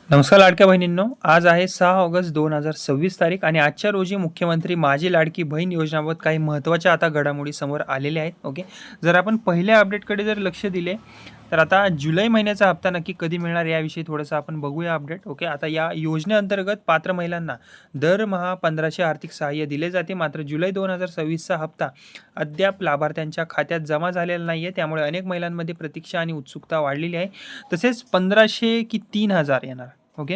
नमस्कार लाडक्या बहिणींनो, आज आहे 6 ऑगस्ट 2026 तारीख आणि आजच्या रोजी मुख्यमंत्री माझी लाडकी बहीण योजनाबाबत काही महत्त्वाच्या आता घडामोडी समोर आलेल्या आहेत. ओके, जर आपण पहिल्या अपडेटकडे जर लक्ष दिले तर आता जुलै महिन्याचा हप्ता नक्की कधी मिळणार याविषयी थोडंसं आपण बघूया अपडेट. ओके, आता या योजनेअंतर्गत पात्र महिलांना दरमहा 1500 आर्थिक सहाय्य दिले जाते. मात्र जुलै 2026चा हप्ता अद्याप लाभार्थ्यांच्या खात्यात जमा झालेला नाही आहे. त्यामुळे अनेक महिलांमध्ये प्रतीक्षा आणि उत्सुकता वाढलेली आहे. तसेच 1500 की 3000 येणार. ओके,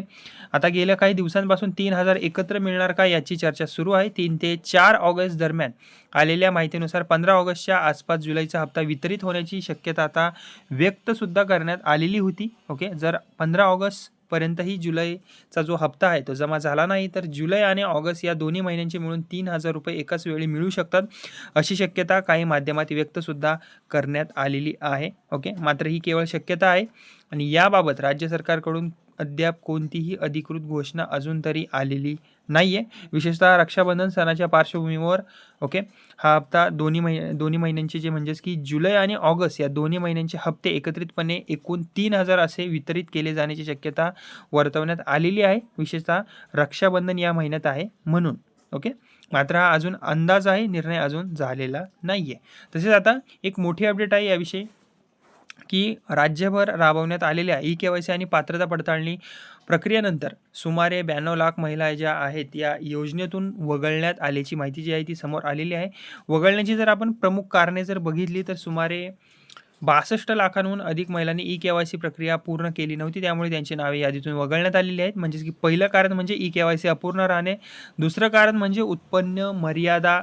आता गेल्या काही दिवसांपासून 3000 एकत्र मिळणार का याची चर्चा सुरू आहे. 3 ते 4 ऑगस्ट दरम्यान आलेल्या माहितीनुसार 15 ऑगस्टच्या आसपास जुलैचा हप्ता वितरित होण्याची शक्यता आता व्यक्त सुद्धा करण्यात आलेली होती. ओके, जर 15 ऑगस्ट पर्यंतही जुलैचा जो हप्ता आहे तो जमा झाला नाही तर जुलै आणि ऑगस्ट या दोन्ही महिन्यांचे मिळून 3000 रुपये एकाच वेळी मिळू शकतात अशी शक्यता काही माध्यमात व्यक्त सुद्धा करण्यात आलेली आहे. ओके, मात्र ही केवळ शक्यता आहे आणि याबाबत राज्य सरकारकडून अद्याप कोणतीही अधिकृत घोषणा अजून तरी आलेली नाही आहे. विशेषतः रक्षाबंधन सणाच्या पार्श्वभूमीवर ओके, हा हप्ता दोन्ही महिन्यांचे जे म्हणजेच की जुलै आणि ऑगस्ट या दोन्ही महिन्यांचे हप्ते एकत्रितपणे एकूण 3000 असे वितरित केले जाण्याची शक्यता वर्तवण्यात आलेली आहे. विशेषतः रक्षाबंधन या महिन्यात आहे म्हणून. ओके, मात्र हा अजून अंदाज आहे, निर्णय अजून झालेला नाही आहे. तसेच आता एक मोठी अपडेट आहे याविषयी की राज्यभर राबवण्यात आलेल्या ई-के-वाय-सी आणि पात्रता पडताळणी प्रक्रियेनंतर सुमारे 92 लाख महिला ज्या आहेत या योजनेतून वगळण्यात आल्याची माहिती जी आहे ती समोर आलेली आहे. वगळण्याची जर आपण प्रमुख कारणे जर बघितली तर सुमारे 62 लाखांहून अधिक महिलांनी ई-के-वाय-सी प्रक्रिया पूर्ण केली नव्हती. त्यामुळे त्यांची नावे यादीतून वगळण्यात आलेली आहेत. म्हणजेच की पहिलं कारण म्हणजे ई-के-वाय-सी अपूर्ण राहणे. दुसरं कारण म्हणजे उत्पन्न मर्यादा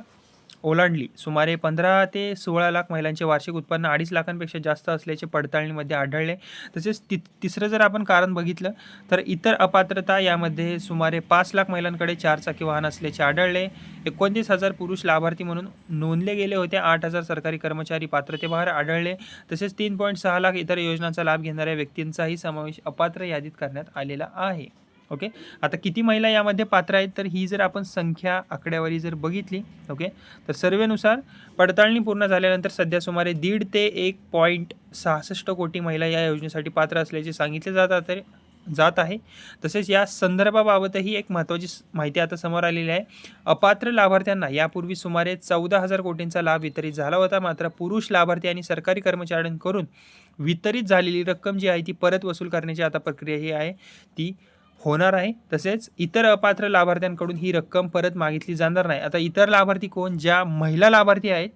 ओलांडली. सुमारे 15 ते 16 लाख महिलांचे वार्षिक उत्पन्न 2.5 लाखांपेक्षा जास्त असल्याचे पडताळणीमध्ये आढळले. तसेच तिसरं जर आपण कारण बघितलं तर इतर अपात्रता यामध्ये सुमारे 5 लाख महिलांकडे 4 चाकी वाहन असल्याचे आढळले. 29,000 पुरुष लाभार्थी म्हणून नोंदले गेले होते. 8,000 सरकारी कर्मचारी पात्रतेबाहेर आढळले. तसेच 3.6 लाख इतर योजनांचा लाभ घेणाऱ्या व्यक्तींचाही समावेश अपात्र यादीत करण्यात आलेला आहे. ओके, आता किती महिला यामध्ये पात्र आहेत तर ही जर आपण संख्या आकडेवारी जर बघितली ओके तर सर्वेनुसार पडताळणी पूर्ण झाल्यानंतर सध्या सुमारे 1.5 ते 1.66 कोटी महिला या योजनेसाठी पात्र असल्याचे सांगितले जात आहे. तसेच या संदर्भाबाबतही एक महत्त्वाची माहिती आता समोर आलेली आहे. अपात्र लाभार्थ्यांना यापूर्वी सुमारे 14,000 कोटींचा लाभ वितरित झाला होता. मात्र पुरुष लाभार्थी आणि सरकारी कर्मचाऱ्यांकडून वितरित झालेली रक्कम जी आहे ती परत वसूल करण्याची आता प्रक्रिया ही आहे ती होणार आहे. तसेच इतर अपात्र लाभार्थ्यांकडून ही रक्कम परत मागितली जाणार नाही. आता इतर लाभार्थी कोण? ज्या महिला लाभार्थी आहेत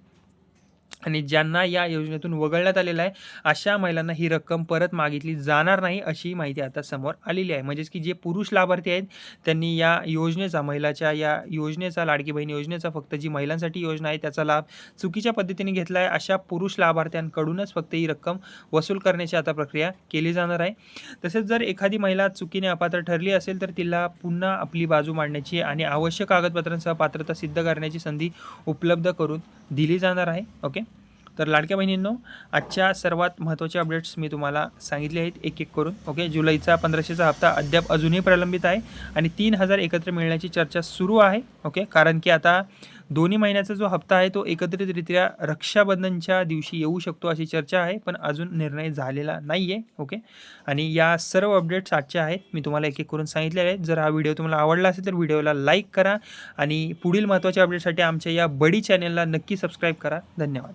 आणि ज्यांना या योजनेतून वगळण्यात आलेलं आहे अशा महिलांना ही रक्कम परत मागितली जाणार नाही अशी माहिती आता समोर आलेली आहे. म्हणजेच की जे पुरुष लाभार्थी आहेत त्यांनी या योजनेचा महिलाच्या या योजनेचा लाडकी बहीण योजनेचा फक्त जी महिलांसाठी योजना आहे त्याचा लाभ चुकीच्या पद्धतीने घेतला आहे अशा पुरुष लाभार्थ्यांकडूनच फक्त ही रक्कम वसूल करण्याची आता प्रक्रिया केली जाणार आहे. तसेच जर एखादी महिला चुकीने अपात्र ठरली असेल तर तिला पुन्हा आपली बाजू मांडण्याची आणि आवश्यक कागदपत्रांसह पात्रता सिद्ध करण्याची संधी उपलब्ध करून दिली जाणार आहे. ओके, तर लाडक्या बहिणींनो, आजच्या सर्वात महत्त्वाचे अपडेट्स मी तुम्हाला सांगितले आहेत एक एक करून. ओके, जुलैचा 1500चा हप्ता अद्याप अजूनही प्रलंबित आहे आणि 3000 एकत्र मिळण्याची चर्चा सुरू आहे. ओके, कारण की आता दोन्ही महिन्याचा जो हप्ता आहे तो एकत्रितरित्या रक्षाबंधनच्या दिवशी येऊ शकतो अशी चर्चा आहे, पण अजून निर्णय झालेला नाही आहे. ओके, आणि या सर्व अपडेट्स आजच्या आहेत मी तुम्हाला एक एक करून सांगितलेले आहेत. जर हा व्हिडिओ तुम्हाला आवडला असेल तर व्हिडिओला लाईक करा आणि पुढील महत्त्वाच्या अपडेटसाठी आमच्या या बडी चॅनेलला नक्की सबस्क्राईब करा. धन्यवाद.